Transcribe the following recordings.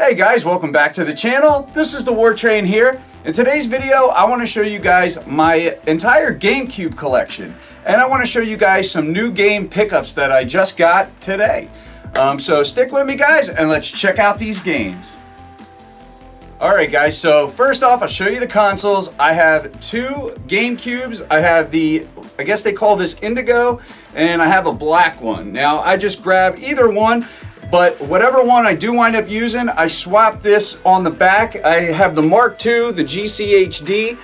Hey guys, welcome back to the channel. This is the War Train here. In today's video, I want to show you guys my entire GameCube collection. And I want to show you guys some new game pickups that I just got today. So stick with me guys and let's check out these games. Alright guys, so first off I'll show you the consoles. I have two GameCubes. I have the, I guess they call this Indigo, and I have a black one. Now I just grab either one. But whatever one I do wind up using, I swap this on the back. I have the Mark II, the GCHD.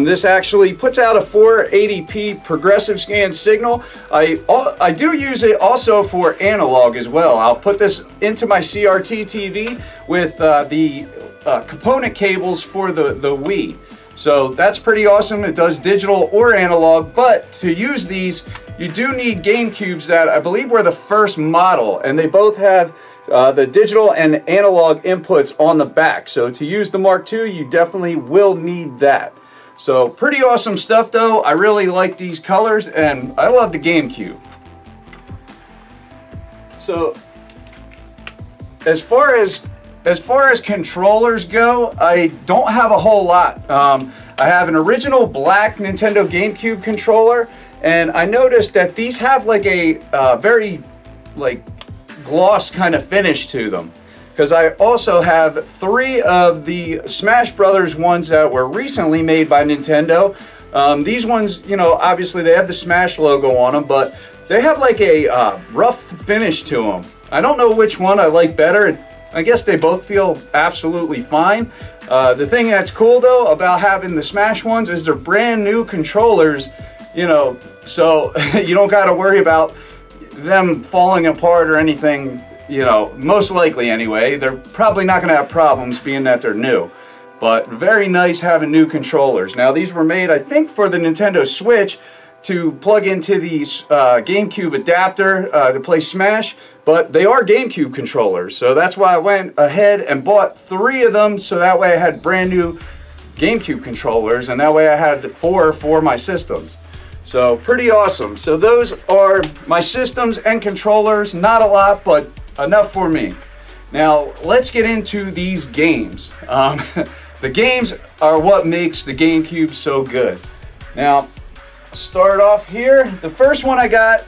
This actually puts out a 480p progressive scan signal. I do use it also for analog as well. I'll put this into my CRT TV with the component cables for the Wii. So that's pretty awesome. It does digital or analog, but to use these, you do need GameCubes that I believe were the first model, and they both have the digital and analog inputs on the back. So to use the Mark II, you definitely will need that. So pretty awesome stuff though. I really like these colors and I love the GameCube. So as far as controllers go, I don't have a whole lot. I have an original black Nintendo GameCube controller, and I noticed that these have like a very gloss kind of finish to them. Because I also have three of the Smash Brothers ones that were recently made by Nintendo. These ones, you know, obviously they have the Smash logo on them, but they have like a rough finish to them. I don't know which one I like better. I guess they both feel absolutely fine. The thing that's cool though about having the Smash ones is they're brand new controllers, you know, so you don't got to worry about them falling apart or anything, you know, most likely anyway. They're probably not going to have problems being that they're new. But very nice having new controllers. Now these were made, I think, for the Nintendo Switch to plug into the GameCube adapter to play Smash, but they are GameCube controllers, so that's why I went ahead and bought three of them, so that way I had brand new GameCube controllers, and that way I had four for my systems. So pretty awesome. So those are my systems and controllers. Not a lot, but enough for me. Now let's get into these games. The games are what makes the GameCube so good. Now, start off here. The first one I got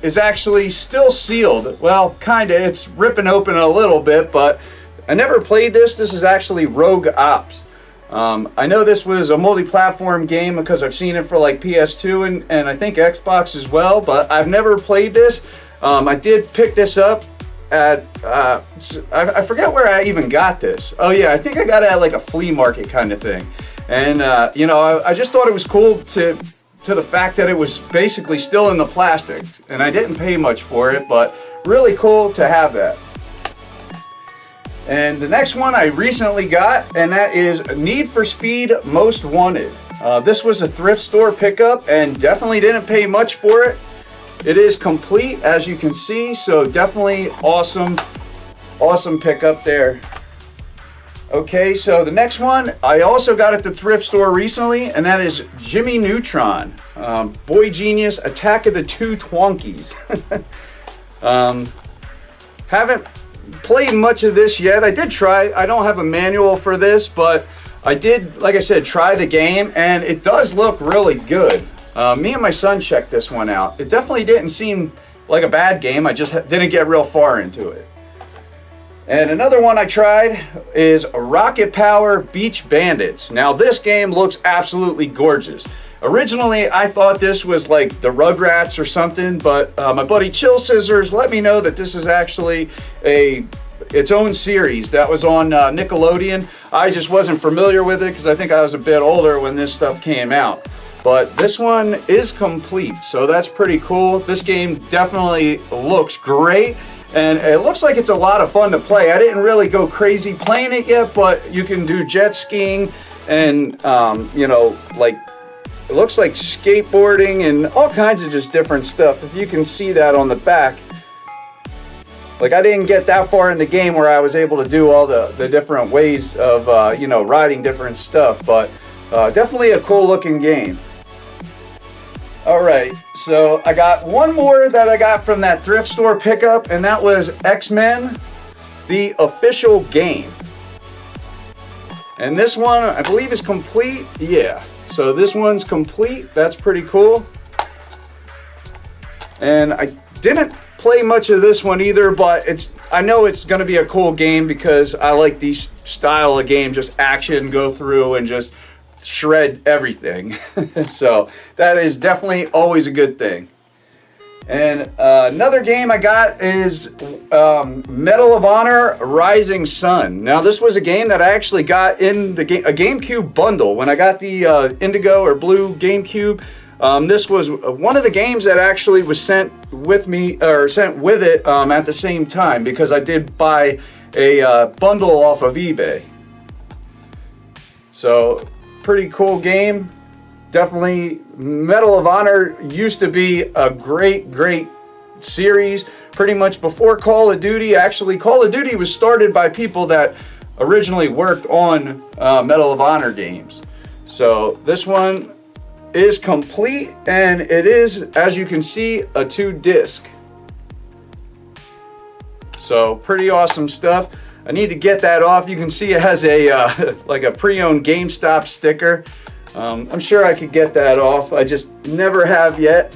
is actually still sealed. Well, kinda. It's ripping open a little bit, but I never played this. This is actually Rogue Ops. I know this was a multi-platform game because I've seen it for like PS2 and I think Xbox as well, but I've never played this. I did pick this up at, I forget where I even got this. Oh yeah, I think I got it at like a flea market kind of thing. And, you know, I just thought it was cool to the fact that it was basically still in the plastic, and I didn't pay much for it, but really cool to have that. And the next one I recently got, and that is Need for Speed Most Wanted. This was a thrift store pickup and definitely didn't pay much for it. It is complete, as you can see, so definitely awesome pickup there. Okay, so the next one I also got at the thrift store recently, and that is Jimmy Neutron. Boy Genius Attack of the Two Twonkies. Haven't played much of this yet. I did try. I don't have a manual for this, but I did, like I said, try the game, and it does look really good. Me and my son checked this one out. It definitely didn't seem like a bad game. I just didn't get real far into it. And another one I tried is Rocket Power Beach Bandits. Now this game looks absolutely gorgeous. Originally I thought this was like the Rugrats or something, but my buddy Chill Scissors let me know that this is actually its own series that was on Nickelodeon. I just wasn't familiar with it because I think I was a bit older when this stuff came out. But this one is complete, so that's pretty cool. This game definitely looks great. And it looks like it's a lot of fun to play. I didn't really go crazy playing it yet, but you can do jet skiing and, you know, like, it looks like skateboarding and all kinds of just different stuff. If you can see that on the back. Like, I didn't get that far in the game where I was able to do all the different ways of, you know, riding different stuff. But definitely a cool looking game. Alright, so I got one more that I got from that thrift store pickup, and that was XMen. the official game. And this one, I believe, is complete. Yeah, so this one's complete. That's pretty cool. And I didn't play much of this one either, but I know it's going to be a cool game because I like these style of game, just action, go through and just shred everything. So that is definitely always a good thing. And another game I got is Medal of Honor Rising Sun. Now this was a game that I actually got in a GameCube bundle. When I got the Indigo or Blue GameCube, this was one of the games that actually was sent with me, or sent with it at the same time, because I did buy a bundle off of eBay. So pretty cool game. Definitely, Medal of Honor used to be a great series. Pretty much before Call of Duty. Actually, Call of Duty was started by people that originally worked on Medal of Honor games. So this one is complete, and it is, as you can see, a 2-disc. So pretty awesome stuff. I need to get that off. You can see it has a like a pre-owned GameStop sticker. I'm sure I could get that off. I just never have yet.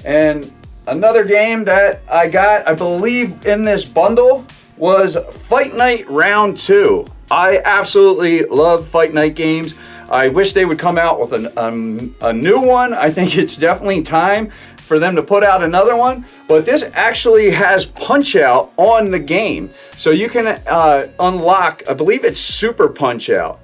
And another game that I got, I believe, in this bundle was Fight Night Round 2. I absolutely love Fight Night games. I wish they would come out with a new one. I think it's definitely time for them to put out another one. But this actually has Punch-Out on the game. So you can unlock, I believe it's Super Punch-Out.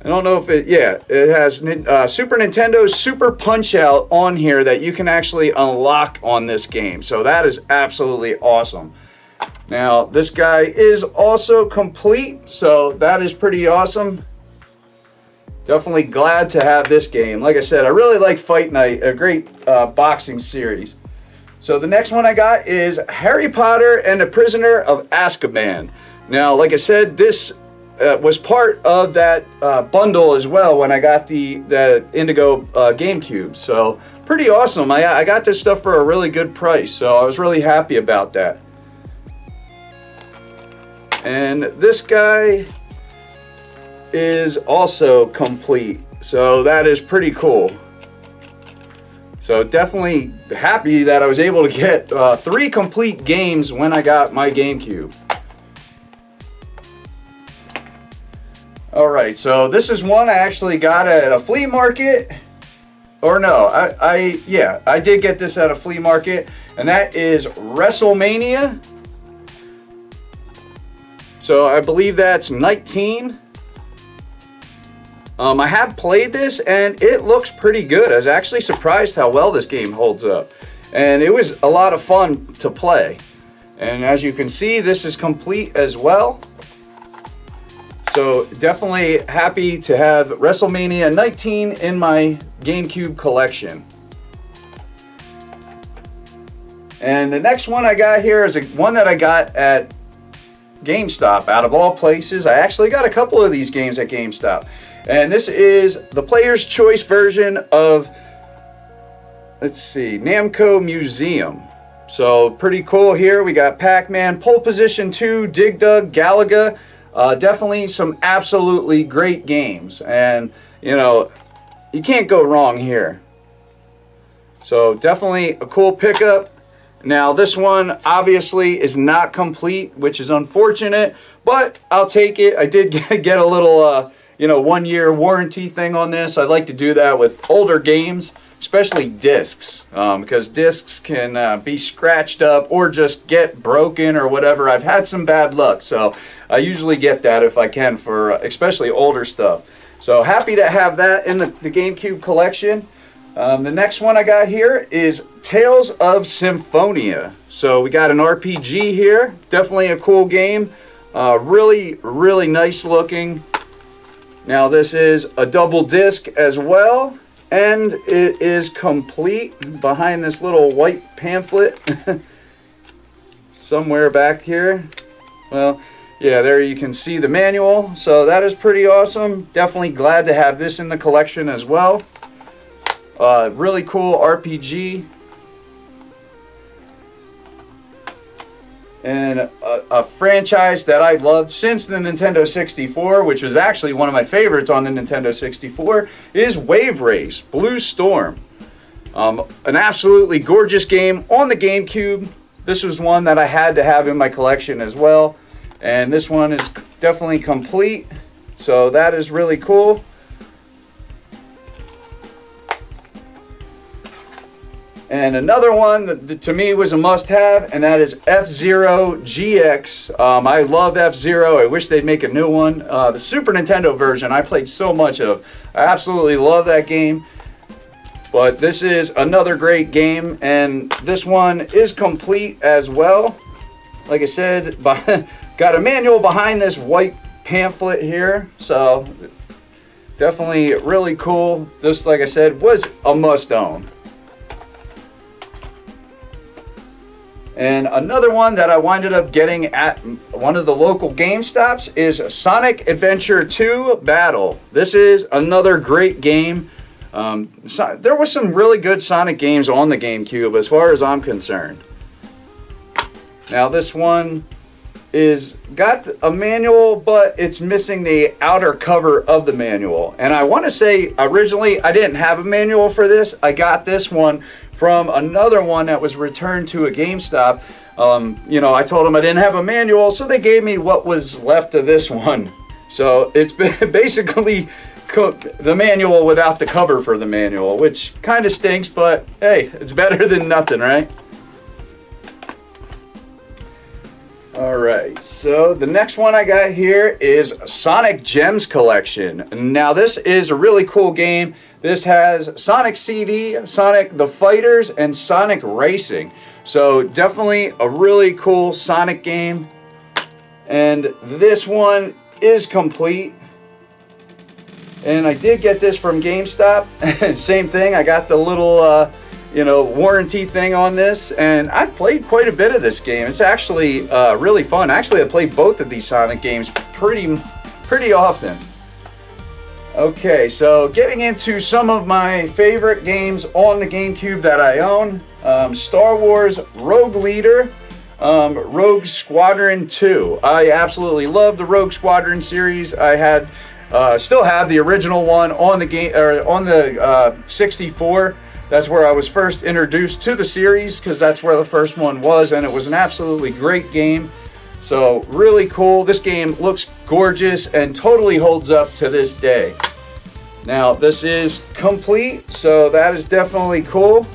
I don't know if it has Super Nintendo's Super Punch-Out on here that you can actually unlock on this game. So that is absolutely awesome. Now, this guy is also complete, so that is pretty awesome. Definitely glad to have this game. Like I said, I really like Fight Night, a great boxing series. So the next one I got is Harry Potter and the Prisoner of Azkaban. Now, like I said, this was part of that bundle as well when I got the Indigo GameCube. So pretty awesome. I got this stuff for a really good price, so I was really happy about that. And this guy is also complete, so that is pretty cool. So definitely happy that I was able to get 3 complete games when I got my GameCube. Alright, so this is one I actually got at a flea market. Or no, I did get this at a flea market, and that is WrestleMania. So I believe that's 19. I have played this, and it looks pretty good. I was actually surprised how well this game holds up. And it was a lot of fun to play. And as you can see, this is complete as well. So definitely happy to have WrestleMania 19 in my GameCube collection. And the next one I got here is one that I got at GameStop, out of all places. I actually got a couple of these games at GameStop. And this is the Player's Choice version of, let's see, Namco Museum. So pretty cool here. We got Pac-Man, Pole Position 2, Dig Dug, Galaga. Definitely some absolutely great games. And, you know, you can't go wrong here. So definitely a cool pickup. Now this one obviously is not complete, which is unfortunate, but I'll take it. I did get a little 1-year warranty thing on this. I like to do that with older games, especially discs, because discs can be scratched up or just get broken or whatever. I've had some bad luck, so I usually get that if I can for especially older stuff. So happy to have that in the GameCube collection. The next one I got here is Tales of Symphonia. So we got an RPG here. Definitely a cool game. Really nice looking. Now this is a double disc as well. And it is complete behind this little white pamphlet. Somewhere back here. Well, yeah, there you can see the manual. So that is pretty awesome. Definitely glad to have this in the collection as well. Really cool RPG. And a franchise that I loved since the Nintendo 64, which was actually one of my favorites on the Nintendo 64, is Waverace Blue Storm. An absolutely gorgeous game on the GameCube. This was one that I had to have in my collection as well. And this one is definitely complete. So that is really cool. And another one that to me was a must-have, and that is FZero GX. I love FZero. I wish they'd make a new one. The Super Nintendo version I played so much of. I absolutely love that game. But this is another great game, and this one is complete as well. Like I said, got a manual behind this white pamphlet here, so definitely really cool. This, like I said, was a must-own. And another one that I winded up getting at one of the local GameStops is Sonic Adventure 2 Battle. This is another great game. There was some really good Sonic games on the GameCube as far as I'm concerned. Now this one is got a manual, but it's missing the outer cover of the manual. And I want to say originally I didn't have a manual for this. I got this one from another one that was returned to a GameStop. You know, I told them I didn't have a manual, so they gave me what was left of this one. So it's basically the manual without the cover for the manual, which kind of stinks, but hey, it's better than nothing, right? Alright, so the next one I got here is Sonic Gems Collection. Now this is a really cool game. This has Sonic CD, Sonic the Fighters, and Sonic Racing. So definitely a really cool Sonic game. And this one is complete. And I did get this from GameStop. Same thing, I got the little warranty thing on this, and I played quite a bit of this game. It's actually really fun. Actually, I played both of these Sonic games pretty often. Okay, so getting into some of my favorite games on the GameCube that I own. Star Wars Rogue Leader, Rogue Squadron 2. I absolutely love the Rogue Squadron series. I had still have the original one on the game, or on the 64. That's where I was first introduced to the series, because that's where the first one was, and it was an absolutely great game. So really cool. This game looks gorgeous and totally holds up to this day. Now this is complete, so that is definitely cool.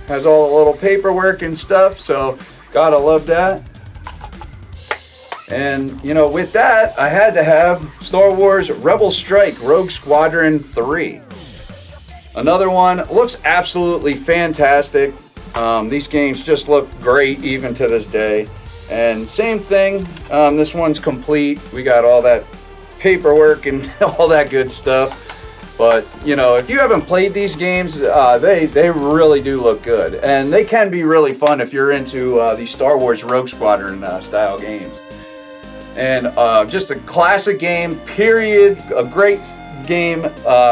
Has all the little paperwork and stuff, so gotta love that. And you know, with that, I had to have Star Wars Rebel Strike Rogue Squadron 3. Another one, looks absolutely fantastic. These games just look great even to this day. And same thing, this one's complete. We got all that paperwork and all that good stuff. But, you know, if you haven't played these games, they really do look good. And they can be really fun if you're into these Star Wars Rogue Squadron style games. And just a classic game, period. A great game,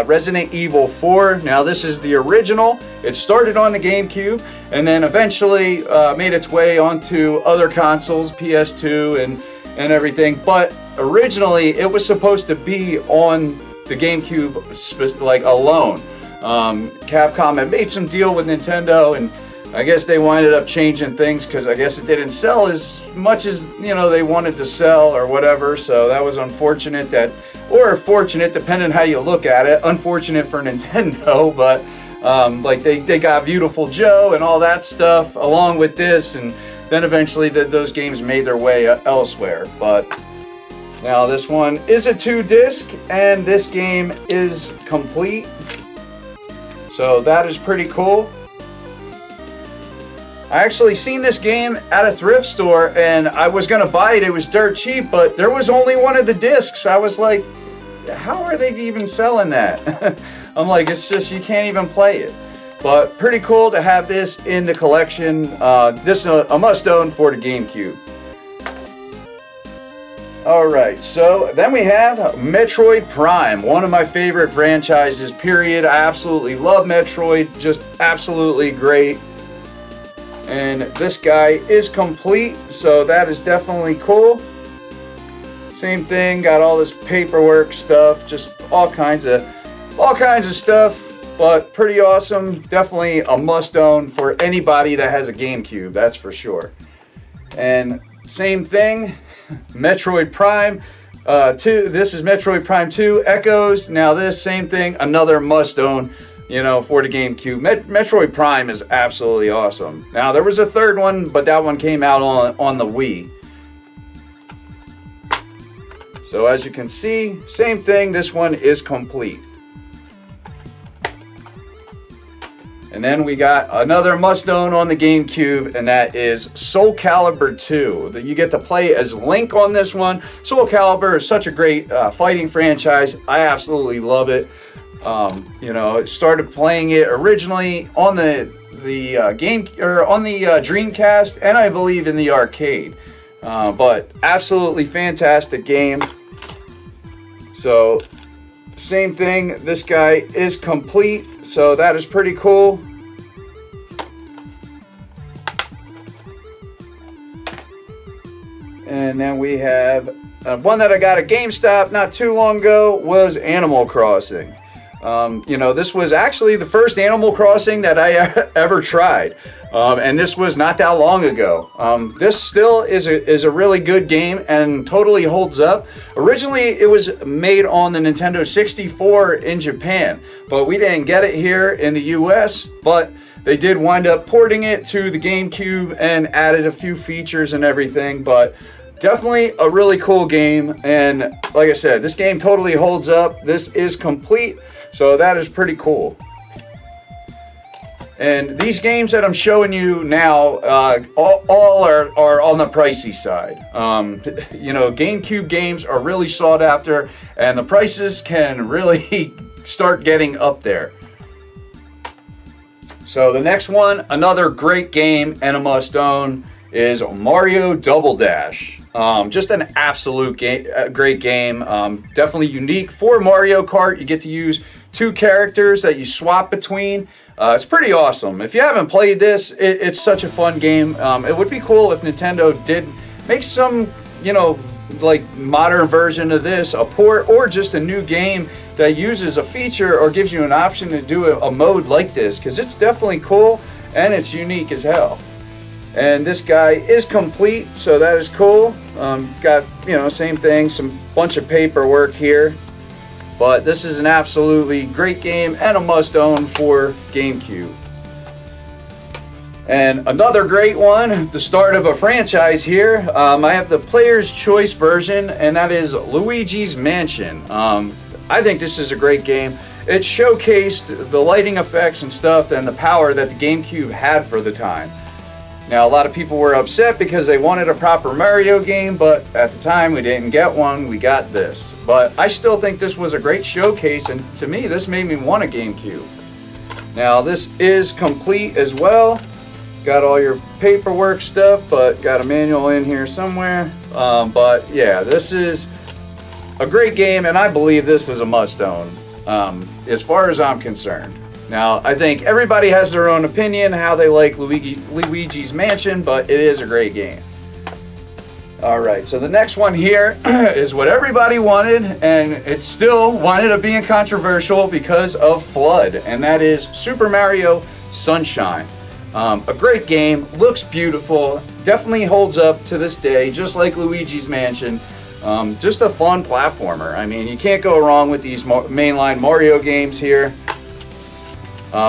Resident Evil 4. Now this is the original. It started on the GameCube and then eventually made its way onto other consoles, PS2 and everything. But originally it was supposed to be on the GameCube like alone. Capcom had made some deal with Nintendo, and I guess they winded up changing things because I guess it didn't sell as much as, you know, they wanted to sell or whatever. So that was unfortunate, that, or fortunate, depending on how you look at it. Unfortunate for Nintendo, but like they got Beautiful Joe and all that stuff along with this, and then eventually those games made their way elsewhere. But now this one is a 2-disc, and this game is complete. So that is pretty cool. I actually seen this game at a thrift store, and I was gonna buy it. It was dirt cheap, but there was only one of the discs. I was like, how are they even selling that? I'm like, it's just, you can't even play it. But pretty cool to have this in the collection. This is a must-own for the GameCube. Alright, so then we have Metroid Prime, one of my favorite franchises, period. I absolutely love Metroid, just absolutely great. and this guy is complete, so that is definitely cool. Same thing, got all this paperwork stuff, just all kinds of stuff, but pretty awesome. Definitely a must-own for anybody that has a GameCube, that's for sure. And same thing, Metroid Prime 2. This is Metroid Prime 2 Echoes. Now this same thing, another must-own, you know, for the GameCube. Metroid Prime is absolutely awesome. Now there was a third one, but that one came out on the Wii. So as you can see, same thing, this one is complete. And then we got another must-own on the GameCube, and that is Soul Calibur 2. You get to play as Link on this one. Soul Calibur is such a great fighting franchise. I absolutely love it. You know, I started playing it originally on the Dreamcast, and I believe in the arcade. But absolutely fantastic game. So same thing, this guy is complete, so that is pretty cool. And then we have one that I got at GameStop not too long ago was Animal Crossing. You know, this was actually the first Animal Crossing that I ever tried. And this was not that long ago. This still is a really good game and totally holds up. Originally, it was made on the Nintendo 64 in Japan, but we didn't get it here in the US, but they did wind up porting it to the GameCube and added a few features and everything, but definitely a really cool game. And like I said, this game totally holds up. This is complete, so that is pretty cool. And these games that I'm showing you now, all are on the pricey side. You know, GameCube games are really sought after, and the prices can really start getting up there. So the next one, another great game and a must-own, is Mario Double Dash. Just an absolute great game. Definitely unique for Mario Kart. You get to use 2 characters that you swap between. It's pretty awesome. If you haven't played this, it's such a fun game. It would be cool if Nintendo did make some, you know, like modern version of this, a port or just a new game that uses a feature or gives you an option to do a mode like this, because it's definitely cool and it's unique as hell. And this guy is complete, so that is cool. Got, you know, same thing, some bunch of paperwork here. But this is an absolutely great game and a must-own for GameCube. And another great one, the start of a franchise here. I have the Player's Choice version, and that is Luigis Mansion. I think this is a great game. It showcased the lighting effects and stuff and the power that the GameCube had for the time. Now, a lot of people were upset because they wanted a proper Mario game, but at the time we didn't get one, we got this. But I still think this was a great showcase, and to me, this made me want a GameCube. Now, this is complete as well. Got all your paperwork stuff, but got a manual in here somewhere. But yeah, this is a great game, and I believe this is a must-own, as far as I'm concerned. Now, I think everybody has their own opinion how they like Luigi's Mansion, but it is a great game. Alright, so the next one here is what everybody wanted, and it still winded up being controversial because of Flood, and that is Super Mario Sunshine. A great game, looks beautiful, definitely holds up to this day, just like Luigi's Mansion. Just a fun platformer. I mean, you can't go wrong with these mainline Mario games here.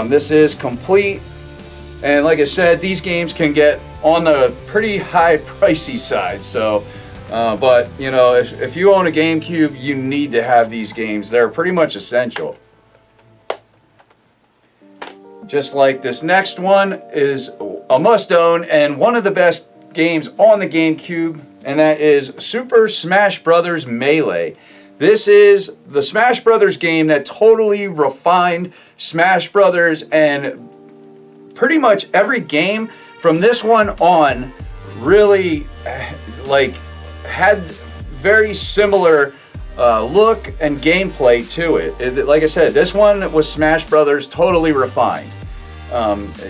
This is complete, and like I said, these games can get on the pretty high pricey side, so but you know, if you own a GameCube, you need to have these games. They're pretty much essential. Just like this next one is a must-own and one of the best games on the GameCube, and that is Super Smash Bros. Melee. This is the Smash Brothers game that totally refined Smash Brothers, and pretty much every game from this one on really like had very similar look and gameplay to it. Like I said, this one was Smash Brothers totally refined.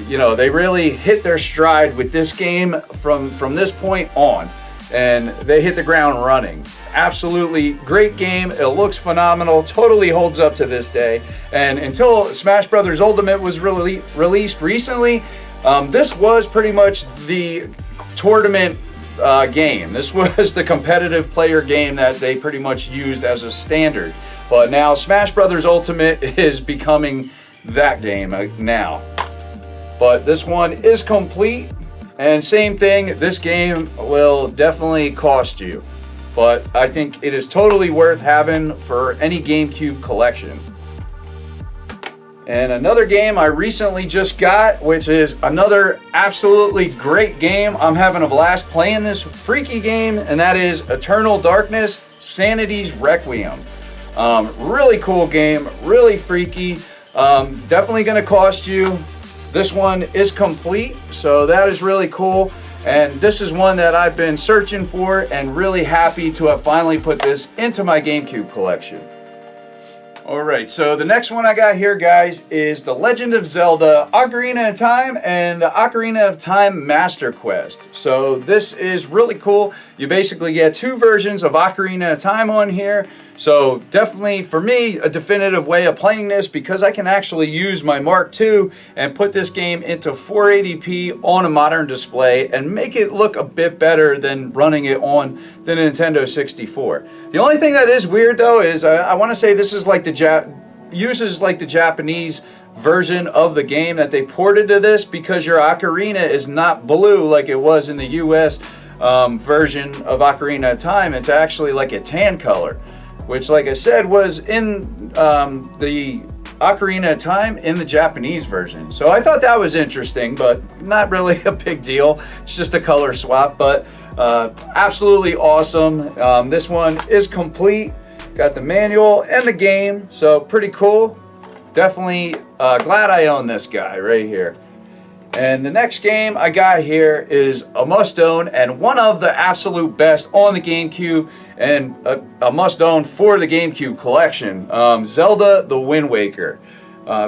You know, they really hit their stride with this game from this point on, and they hit the ground running. Absolutely great game. It looks phenomenal, totally holds up to this day. And until Smash Bros. Ultimate was released recently, this was pretty much the tournament game. This was the competitive player game that they pretty much used as a standard. But now Smash Bros. Ultimate is becoming that game now. But this one is complete, and same thing, this game will definitely cost you. But I think it is totally worth having for any GameCube collection. And another game I recently just got, which is another absolutely great game. I'm having a blast playing this freaky game, and that is Eternal Darkness: Sanity's Requiem. Really cool game, really freaky. Definitely going to cost you. This one is complete, so that is really cool. And this is one that I've been searching for, and really happy to have finally put this into my GameCube collection. Alright, so the next one I got here, guys, is The Legend of Zelda Ocarina of Time and the Ocarina of Time Master Quest. So this is really cool. You basically get two versions of Ocarina of Time on here. So definitely, for me, a definitive way of playing this, because I can actually use my Mark II and put this game into 480p on a modern display and make it look a bit better than running it on the Nintendo 64. The only thing that is weird, though, is I want to say this is like uses like the Japanese version of the game that they ported to this, because your ocarina is not blue like it was in the US version of Ocarina of Time. It's actually like a tan color, which, like I said, was in the Ocarina of Time in the Japanese version. So I thought that was interesting, but not really a big deal. It's just a color swap, but absolutely awesome. This one is complete. Got the manual and the game, so pretty cool. Definitely glad I own this guy right here. And the next game I got here is a must-own, and one of the absolute best on the GameCube, and a must-own for the GameCube collection, Zelda The Wind Waker.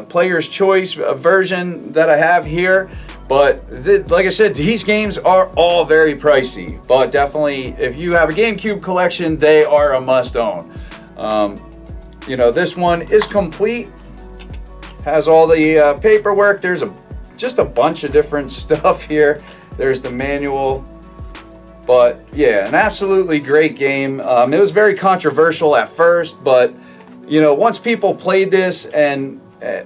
Player's choice version that I have here, but like I said, these games are all very pricey, but definitely if you have a GameCube collection, they are a must-own. You know, this one is complete, has all the paperwork. There's just a bunch of different stuff here. There's the manual. But yeah, an absolutely great game. It was very controversial at first, but you know, once people played this, and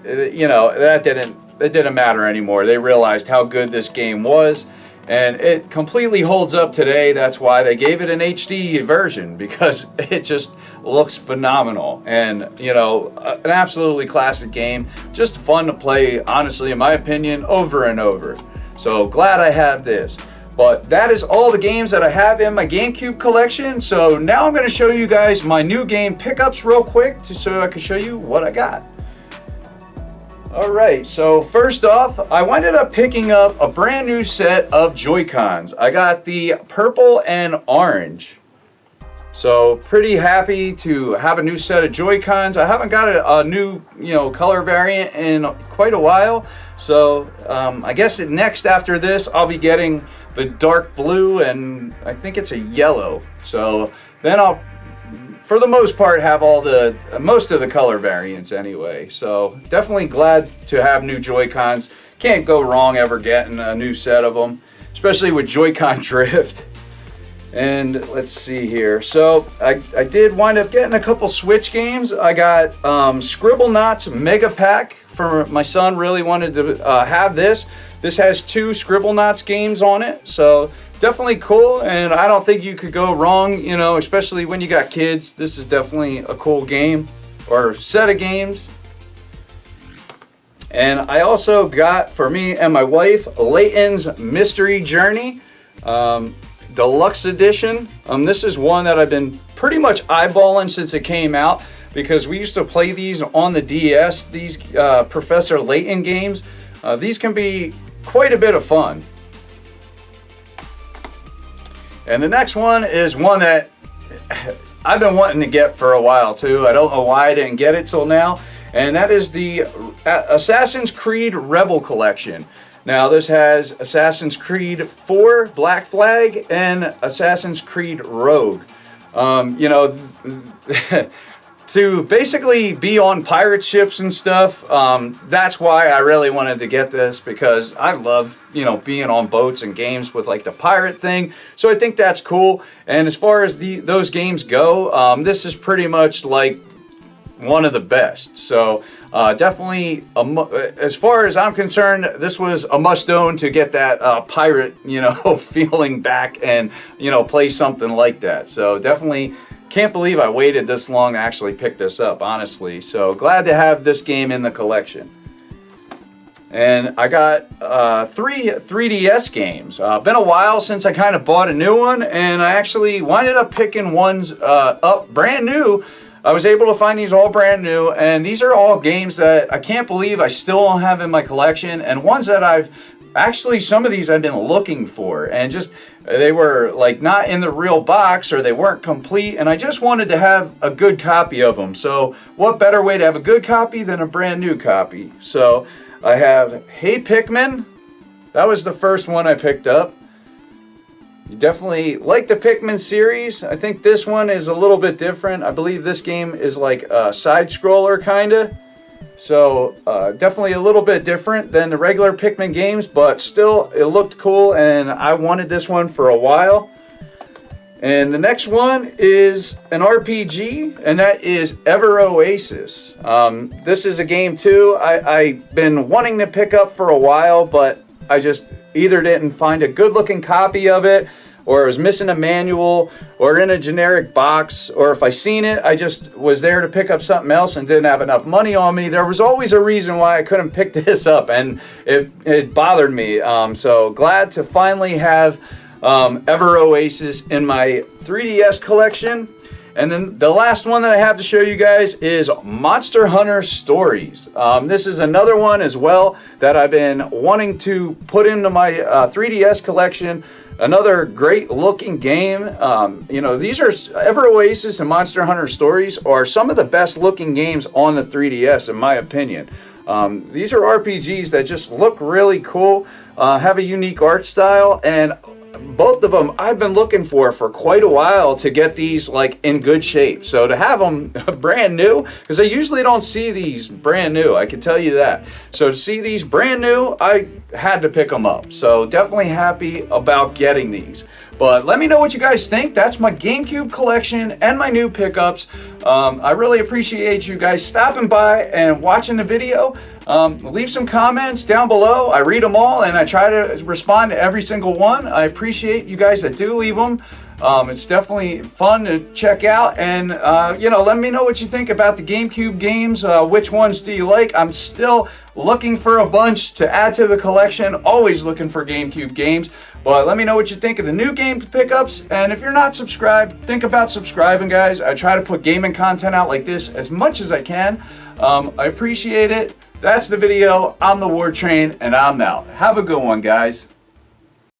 you know, it didn't matter anymore. They realized how good this game was, and it completely holds up today. That's why they gave it an HD version, because it just looks phenomenal. And you know, an absolutely classic game, just fun to play, honestly, in my opinion, over and over. So glad I have this. But that is all the games that I have in my GameCube collection. So now I'm going to show you guys my new game pickups real quick, so I can show you what I got. Alright, so first off, I ended up picking up a brand new set of Joycons. I got the purple and orange. So pretty happy to have a new set of Joycons. I haven't got a new, you know, color variant in quite a while. So I guess next after this, I'll be getting the dark blue, and I think it's a yellow. So then I'll, for the most part, have most of the color variants anyway. So definitely glad to have new Joy-Cons. Can't go wrong ever getting a new set of them, especially with Joy-Con drift. And let's see here. So I did wind up getting a couple Switch games. I got Scribblenauts Mega Pack for my son. Really wanted to have this. This has 2 Scribblenauts games on it, so definitely cool, and I don't think you could go wrong, you know, especially when you got kids. This is definitely a cool game, or set of games. And I also got, for me and my wife, Layton's Mystery Journey Deluxe Edition. This is one that I've been pretty much eyeballing since it came out, because we used to play these on the DS, these Professor Layton games. These can be quite a bit of fun. And the next one is one that I've been wanting to get for a while too. I don't know why I didn't get it till now. and that is the Assassin's Creed Rebel Collection. Now this has Assassin's Creed 4 Black Flag and Assassin's Creed Rogue. You know, to basically be on pirate ships and stuff, that's why I really wanted to get this, because I love, you know, being on boats and games with like the pirate thing. So I think that's cool. And as far as those games go, this is pretty much like one of the best. So definitely, as far as I'm concerned, this was a must-own to get that pirate, you know, feeling back and, you know, play something like that. So definitely can't believe I waited this long to actually pick this up, honestly. So glad to have this game in the collection. And I got 3DS games. Been a while since I kind of bought a new one, and I actually winded up picking ones up brand new. I was able to find these all brand new, and these are all games that I can't believe I still don't have in my collection, and ones that some of these I've been looking for, and just, they were like not in the real box, or they weren't complete, and I just wanted to have a good copy of them. So what better way to have a good copy than a brand new copy? So I have Hey Pikmin. That was the first one I picked up. You definitely like the Pikmin series. I think this one is a little bit different. I believe this game is like a side-scroller kinda. So definitely a little bit different than the regular Pikmin games, but still it looked cool, and I wanted this one for a while. And the next one is an RPG, and that is Ever Oasis. This is a game too I've been wanting to pick up for a while, but I just either didn't find a good looking copy of it, or it was missing a manual, or in a generic box, or if I seen it, I just was there to pick up something else and didn't have enough money on me. There was always a reason why I couldn't pick this up, and it bothered me. So glad to finally have Ever Oasis in my 3DS collection. And then the last one that I have to show you guys is Monster Hunter Stories. This is another one as well that I've been wanting to put into my 3DS collection. Another great looking game. You know, these are Ever Oasis and Monster Hunter Stories are some of the best looking games on the 3DS in my opinion. These are RPGs that just look really cool, have a unique art style, and both of them I've been looking for quite a while to get these like in good shape. So to have them brand new, because I usually don't see these brand new, I can tell you that. So to see these brand new, I had to pick them up. So definitely happy about getting these. But let me know what you guys think. That's my GameCube collection and my new pickups. I really appreciate you guys stopping by and watching the video. Leave some comments down below. I read them all and I try to respond to every single one. I appreciate you guys that do leave them. It's definitely fun to check out, and you know, let me know what you think about the GameCube games. Which ones do you like? I'm still looking for a bunch to add to the collection. Always looking for GameCube games. But let me know what you think of the new game pickups, and if you're not subscribed, think about subscribing, guys. I try to put gaming content out like this as much as I can. I appreciate it. That's the video. I'm the War Train, and I'm out. Have a good one, guys.